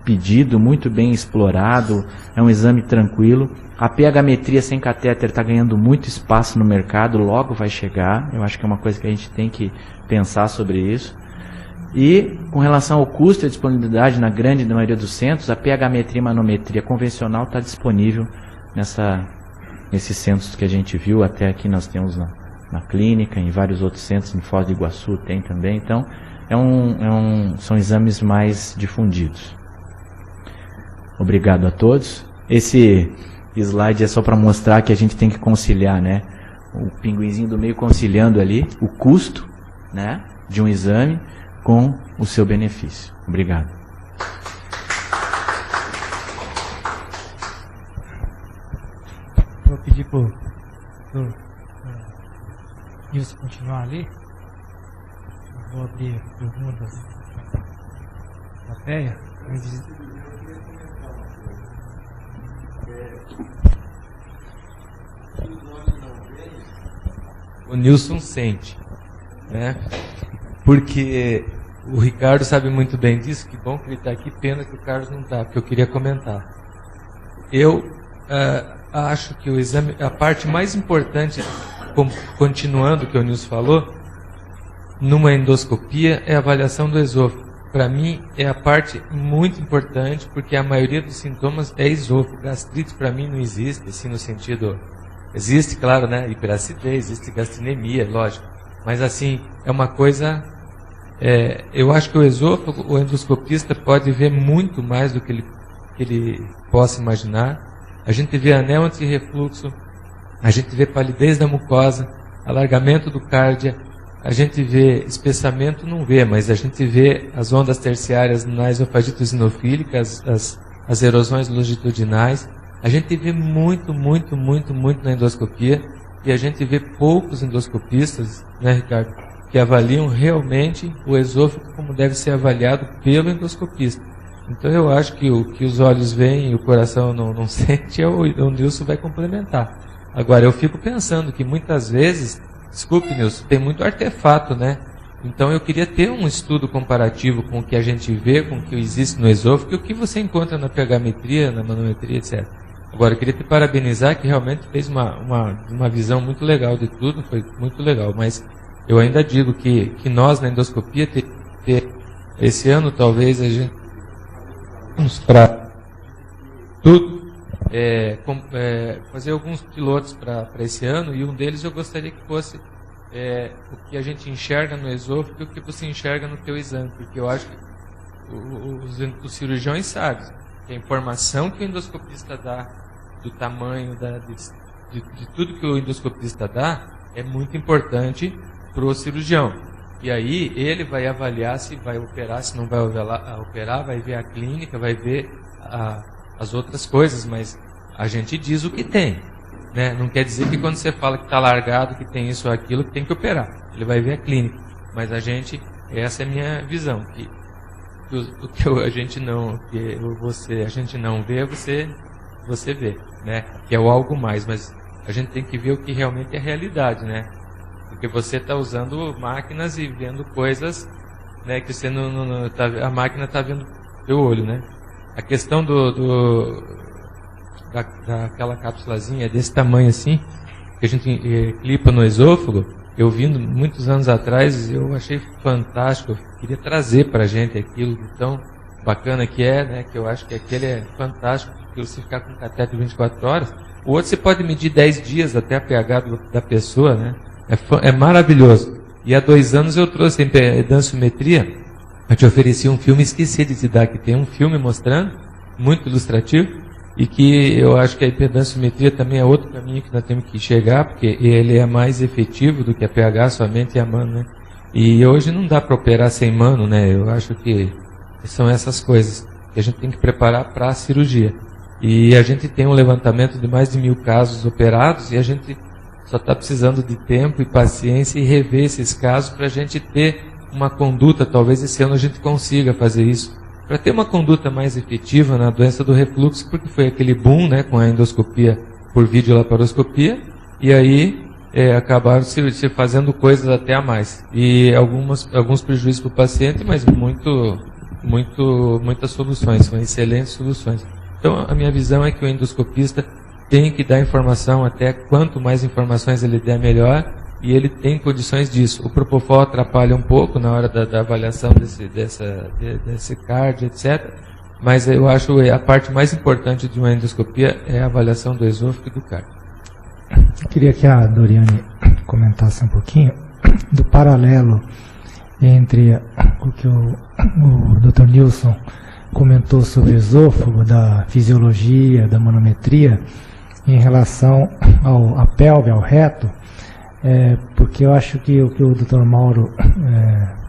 Speaker 1: pedido, muito bem explorado, é um exame tranquilo. A pH-metria sem catéter está ganhando muito espaço no mercado, logo vai chegar. Eu acho que é uma coisa que a gente tem que pensar sobre isso. E com relação ao custo e à disponibilidade na grande maioria dos centros, a pH-metria e manometria convencional está disponível nesses centros que a gente viu. Até aqui nós temos na clínica, em vários outros centros, em Foz do Iguaçu tem também. Então, são exames mais difundidos. Obrigado a todos. Esse slide é só para mostrar que a gente tem que conciliar, né? O pinguinzinho do meio conciliando ali o custo, né, de um exame com o seu benefício. Obrigado.
Speaker 2: Vou pedir para o Nilson continuar ali. Eu vou abrir perguntas da plateia.
Speaker 3: O Nilson sente, né? Porque o Ricardo sabe muito bem disso, que bom que ele está aqui, pena que o Carlos não está, porque eu queria comentar. Eu acho que o exame, a parte mais importante, continuando o que o Nilson falou, numa endoscopia é a avaliação do esôfago. Para mim é a parte muito importante, porque a maioria dos sintomas é esôfago. Gastrite para mim não existe, assim no sentido... Existe, claro, né? Hiperacidez, existe gastrinemia, lógico. Mas assim, é uma coisa... eu acho que o esôfago, o endoscopista pode ver muito mais do que ele possa imaginar. A gente vê anel antirrefluxo, a gente vê palidez da mucosa, alargamento do cárdia, a gente vê espessamento, não vê, mas a gente vê as ondas terciárias na esofagite eosinofílica, as erosões longitudinais. A gente vê muito na endoscopia, e a gente vê poucos endoscopistas, né, Ricardo, que avaliam realmente o esôfago como deve ser avaliado pelo endoscopista. Então eu acho que o que os olhos veem e o coração não sente, o Nilson vai complementar. Agora, eu fico pensando que muitas vezes, desculpe, Nilson, tem muito artefato, né? Então eu queria ter um estudo comparativo com o que a gente vê, com o que existe no esôfago, e o que você encontra na pH-metria, na manometria, etc. Agora, eu queria te parabenizar, que realmente fez uma visão muito legal de tudo, foi muito legal, mas eu ainda digo que nós na endoscopia, esse ano talvez a gente vamos para tudo, fazer alguns pilotos para esse ano, e um deles eu gostaria que fosse o que a gente enxerga no esôfago e o que você enxerga no teu exame, porque eu acho que os cirurgiões sabem que a informação que o endoscopista dá, do tamanho de tudo que o endoscopista dá, é muito importante para o cirurgião. E aí ele vai avaliar se vai operar, se não vai operar, vai ver a clínica, vai ver as outras coisas, mas a gente diz o que tem, né? Não quer dizer que quando você fala que está largado, que tem isso ou aquilo, que tem que operar. Ele vai ver a clínica. Mas essa é a minha visão, que o que a gente não vê, você vê, né? Que é o algo mais, mas a gente tem que ver o que realmente é realidade, né? Porque você está usando máquinas e vendo coisas, né, que você a máquina está vendo teu olho, né? A questão daquela cápsulazinha desse tamanho assim, que a gente clipa no esôfago, eu vi muitos anos atrás, eu achei fantástico, eu queria trazer para a gente aquilo de tão bacana que é, né, que eu acho que aquele é fantástico, porque você ficar com catéter 24 horas, o outro você pode medir 10 dias até a pH da pessoa, né, é maravilhoso. E há 2 anos eu trouxe a impedanciometria, eu te ofereci um filme, esqueci de te dar, que tem um filme mostrando, muito ilustrativo, e que eu acho que a impedanciometria também é outro caminho que nós temos que chegar, porque ele é mais efetivo do que a pH somente e a mano, né? E hoje não dá para operar sem mano, né? Eu acho que são essas coisas que a gente tem que preparar para a cirurgia. E a gente tem um levantamento de mais de 1000 casos operados e a gente só está precisando de tempo e paciência e rever esses casos para a gente ter uma conduta, talvez esse ano a gente consiga fazer isso, para ter uma conduta mais efetiva na doença do refluxo, porque foi aquele boom, né, com a endoscopia por videolaparoscopia, e aí acabaram se fazendo coisas até a mais. E alguns prejuízos para o paciente, mas muitas soluções, são excelentes soluções. Então a minha visão é que o endoscopista tem que dar informação, até quanto mais informações ele der, melhor, e ele tem condições disso. O Propofol atrapalha um pouco na hora da avaliação desse cardio, etc. Mas eu acho a parte mais importante de uma endoscopia é a avaliação do esôfago e do cardio.
Speaker 2: Eu queria que a Doriane comentasse um pouquinho do paralelo entre o que o Dr. Nilson comentou sobre o esôfago, da fisiologia, da manometria, em relação à pelve, ao reto, porque eu acho que o que o Dr. Mauro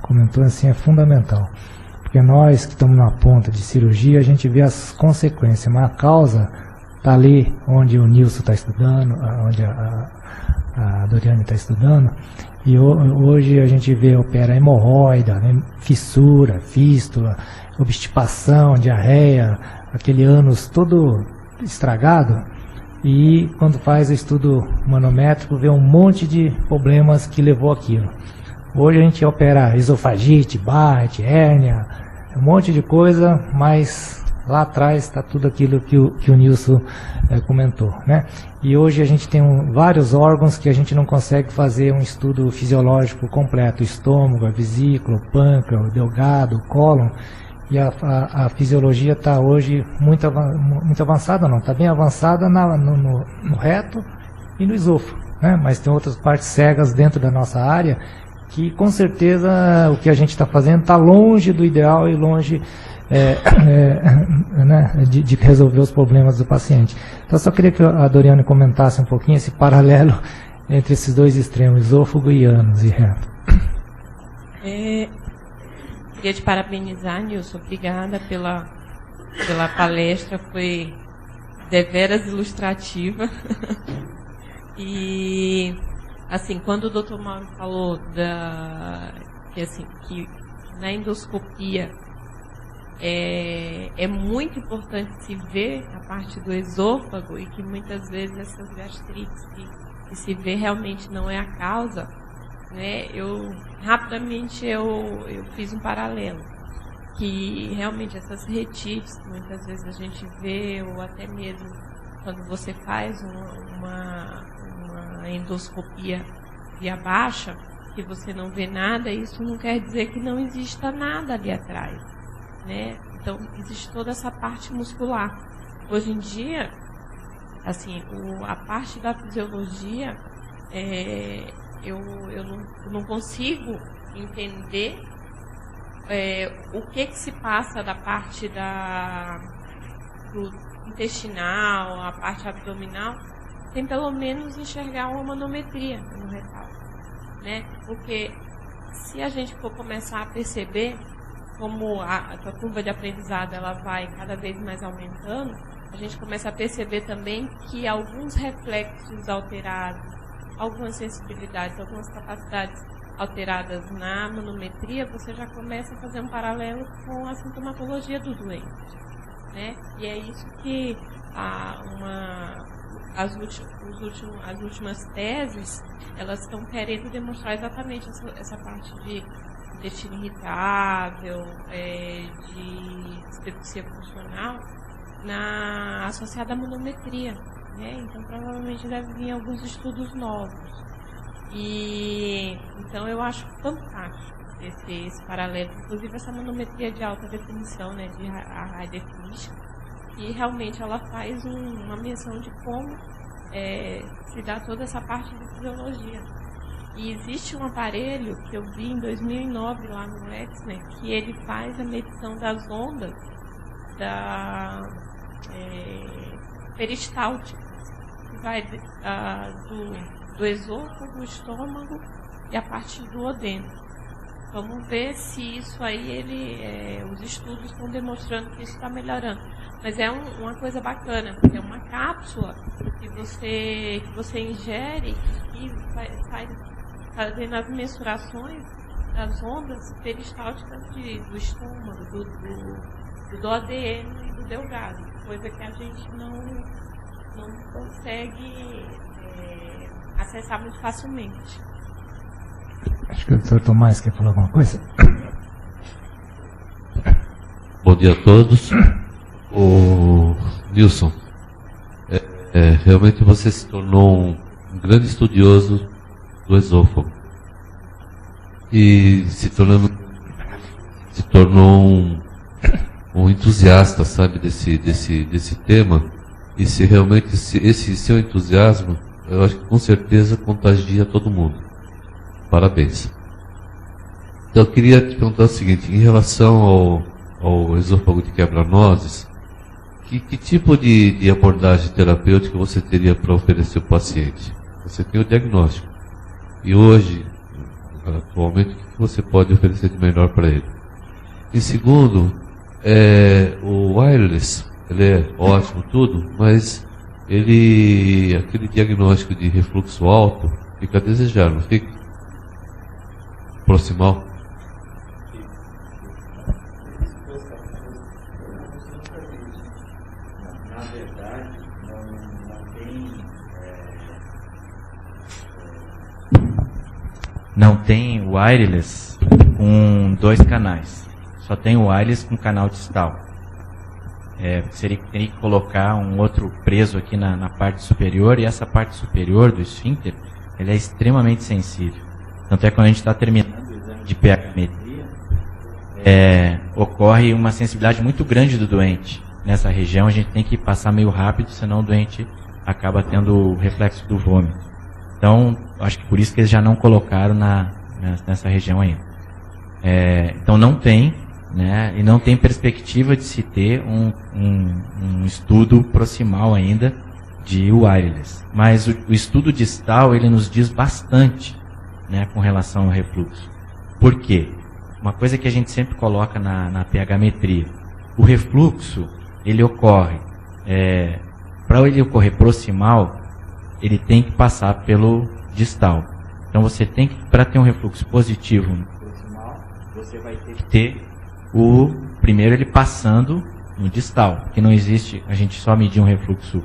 Speaker 2: comentou assim é fundamental. Porque nós que estamos na ponta de cirurgia, a gente vê as consequências, mas a causa está ali onde o Nilson está estudando, onde a Doriane está estudando, e hoje a gente opera hemorroida, né, fissura, fístula, obstipação, diarreia, aquele ânus todo estragado. E quando faz o estudo manométrico, vê um monte de problemas que levou aquilo. Hoje a gente opera esofagite, Barrett, hérnia, um monte de coisa, mas lá atrás está tudo aquilo que o Nilson comentou, né? E hoje a gente tem vários órgãos que a gente não consegue fazer um estudo fisiológico completo: o estômago, a vesícula, o pâncreas, o delgado, o cólon. E a fisiologia está hoje muito avançada, não, está bem avançada no reto e no esôfago, né? Mas tem outras partes cegas dentro da nossa área que com certeza o que a gente está fazendo está longe do ideal e longe né, de resolver os problemas do paciente. Então eu só queria que a Doriane comentasse um pouquinho esse paralelo entre esses dois extremos, esôfago e ânus e reto.
Speaker 4: Queria te parabenizar, Nilson, obrigada pela palestra, foi deveras ilustrativa. E, assim, quando o Dr. Mauro falou que na endoscopia é muito importante se ver a parte do esôfago e que muitas vezes essas gastrites que se vê realmente não é a causa, né? Rapidamente eu fiz um paralelo, que realmente essas retites que muitas vezes a gente vê, ou até mesmo quando você faz uma endoscopia via baixa, que você não vê nada, isso não quer dizer que não exista nada ali atrás, né? Então existe toda essa parte muscular. Hoje em dia, assim, a parte da fisiologia, eu não consigo entender o que se passa da parte do intestinal, a parte abdominal, sem pelo menos enxergar uma manometria no retal, né? Porque se a gente for começar a perceber como a curva de aprendizado ela vai cada vez mais aumentando, a gente começa a perceber também que alguns reflexos alterados, algumas sensibilidades, algumas capacidades alteradas na manometria, você já começa a fazer um paralelo com a sintomatologia do doente, né? E é isso que as últimas teses, elas estão querendo demonstrar exatamente essa parte intestino irritável, de dispepsia funcional, associada à manometria, né? Então provavelmente deve vir alguns estudos novos. E então eu acho fantástico esse paralelo, inclusive essa manometria de alta definição, né, de high definition, e realmente ela faz uma menção de como se dá toda essa parte de fisiologia. E existe um aparelho que eu vi em 2009 lá no Exner, que ele faz a medição das ondas peristálticas, que vai do esôfago, do estômago e a parte do duodeno. Vamos ver se isso aí, os estudos estão demonstrando que isso está melhorando. Mas é uma coisa bacana, porque é uma cápsula que você ingere e sai fazendo as mensurações das ondas peristálticas do estômago, do duodeno e do delgado, coisa que a gente não consegue acessar muito facilmente.
Speaker 2: Acho que o Dr. Tomás quer falar alguma coisa.
Speaker 5: Bom dia a todos. O Nilson, realmente você se tornou um grande estudioso do esôfago e se tornou um entusiasta, sabe, desse tema. E se realmente esse seu entusiasmo, eu acho que com certeza contagia todo mundo. Parabéns. Então eu queria te perguntar o seguinte, em relação ao esôfago de quebra-nozes, que tipo de abordagem terapêutica você teria para oferecer ao paciente? Você tem o diagnóstico. E hoje, atualmente, o que você pode oferecer de melhor para ele? Em segundo, o wireless, ele é ótimo tudo, mas aquele diagnóstico de refluxo alto fica a desejar, não fica? Proximal.
Speaker 1: Na verdade, não tem wireless com 2 canais. Só tem o wireless com canal distal. Teria que colocar um outro preso aqui na parte superior, e essa parte superior do esfíncter, ele é extremamente sensível. Tanto é que quando a gente está terminando o exame de pH-metria, ocorre uma sensibilidade muito grande do doente. Nessa região a gente tem que passar meio rápido, senão o doente acaba tendo o reflexo do vômito. Então, acho que por isso que eles já não colocaram nessa região ainda. Então não tem, né, e não tem perspectiva de se ter um estudo proximal ainda de wireless. Mas o estudo distal, ele nos diz bastante, né, com relação ao refluxo. Por quê? Uma coisa que a gente sempre coloca na pH-metria. O refluxo, ele ocorre, para ele ocorrer proximal, ele tem que passar pelo distal. Então você tem que, para ter um refluxo positivo no proximal, você vai ter que ter primeiro ele passando no distal, porque não existe, a gente só medir um refluxo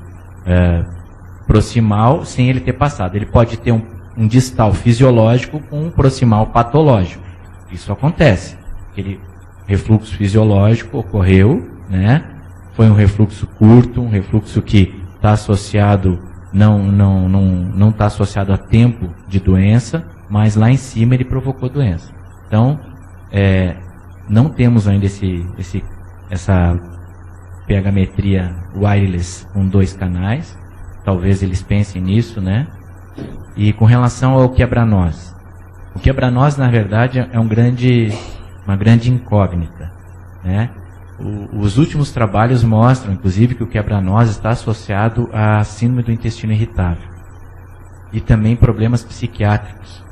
Speaker 1: proximal sem ele ter passado. Ele pode ter um distal fisiológico com um proximal patológico. Isso acontece. Aquele refluxo fisiológico ocorreu, né? Foi um refluxo curto, um refluxo que está associado, não está associado a tempo de doença, mas lá em cima ele provocou doença. Então, não temos ainda essa pH-metria wireless com 2 canais. Talvez eles pensem nisso, né? E com relação ao quebra-nós, o quebra-nós, na verdade, é uma grande incógnita, né? Os últimos trabalhos mostram, inclusive, que o quebra-nós está associado à síndrome do intestino irritável e também problemas psiquiátricos.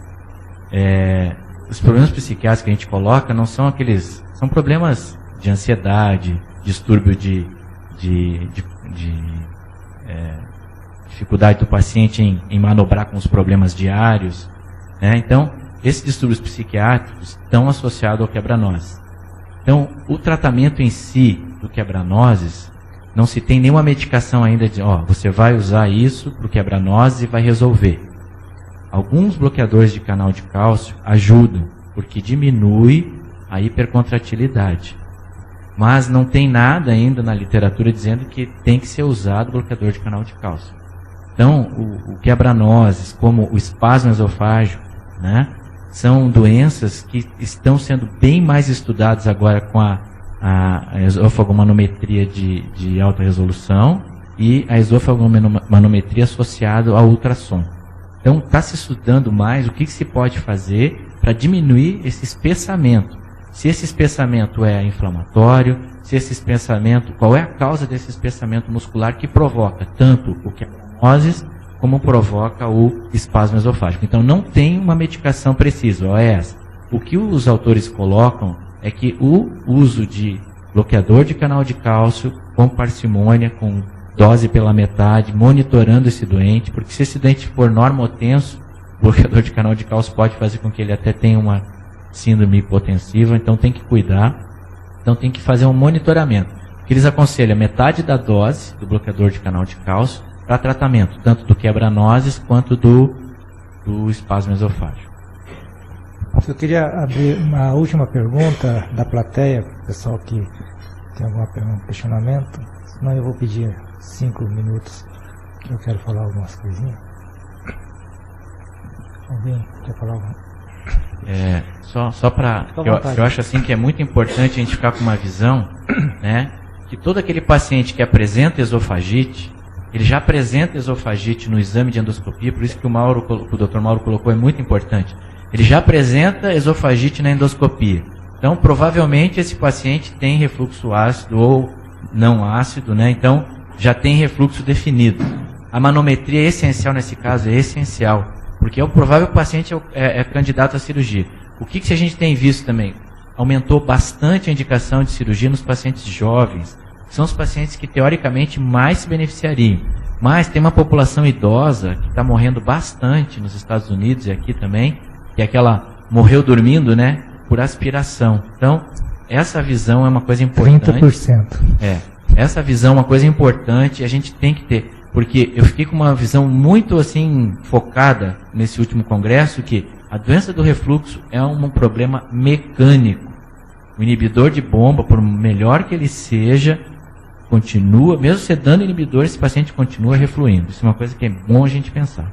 Speaker 1: Os problemas psiquiátricos que a gente coloca não são aqueles, são problemas de ansiedade, distúrbio de dificuldade do paciente em manobrar com os problemas diários, né? Então, esses distúrbios psiquiátricos estão associados ao quebra-nozes. Então, o tratamento em si do quebra-nozes, não se tem nenhuma medicação ainda de, você vai usar isso para o quebra-nozes e vai resolver. Alguns bloqueadores de canal de cálcio ajudam, porque diminui a hipercontratilidade. Mas não tem nada ainda na literatura dizendo que tem que ser usado bloqueador de canal de cálcio. Então, o quebra-nozes, como o espasmo esofágico, né, são doenças que estão sendo bem mais estudadas agora com a esofagomanometria de alta resolução e a esofagomanometria associada ao ultrassom. Então, está se estudando mais o que se pode fazer para diminuir esse espessamento. Se esse espessamento é inflamatório, se esse espessamento, qual é a causa desse espessamento muscular que provoca tanto o quebra-nozes como provoca o espasmo esofágico. Então, não tem uma medicação precisa, OS. O que os autores colocam é que o uso de bloqueador de canal de cálcio com parcimônia, com dose pela metade, monitorando esse doente, porque se esse doente for normotenso, o bloqueador de canal de cálcio pode fazer com que ele até tenha uma síndrome hipotensiva, então tem que cuidar, então tem que fazer um monitoramento. Que eles aconselham metade da dose do bloqueador de canal de cálcio para tratamento, tanto do quebra-nozes quanto do espasmo esofágico.
Speaker 2: Eu queria abrir uma última pergunta da plateia, pessoal que tem alguma pergunta, questionamento, senão eu vou pedir 5 minutos, que eu quero falar algumas coisinhas. Alguém quer falar alguma?
Speaker 1: Só para... Eu acho assim que é muito importante a gente ficar com uma visão, né, que todo aquele paciente que apresenta esofagite, ele já apresenta esofagite no exame de endoscopia, por isso que o Dr. Mauro colocou, é muito importante. Ele já apresenta esofagite na endoscopia. Então, provavelmente, esse paciente tem refluxo ácido ou não ácido, né? Então, já tem refluxo definido. A manometria é essencial nesse caso, é essencial, porque é o provável paciente é candidato à cirurgia. O que a gente tem visto também? Aumentou bastante a indicação de cirurgia nos pacientes jovens. São os pacientes que, teoricamente, mais se beneficiariam. Mas tem uma população idosa que está morrendo bastante nos Estados Unidos e aqui também, que é aquela morreu dormindo, né, por aspiração. Então, essa visão é uma coisa importante.
Speaker 2: 30%.
Speaker 1: Essa visão é uma coisa importante, a gente tem que ter. Porque eu fiquei com uma visão muito, assim, focada nesse último congresso, que a doença do refluxo é um problema mecânico. O inibidor de bomba, por melhor que ele seja, continua, mesmo você dando inibidor, esse paciente continua refluindo. Isso é uma coisa que é bom a gente pensar.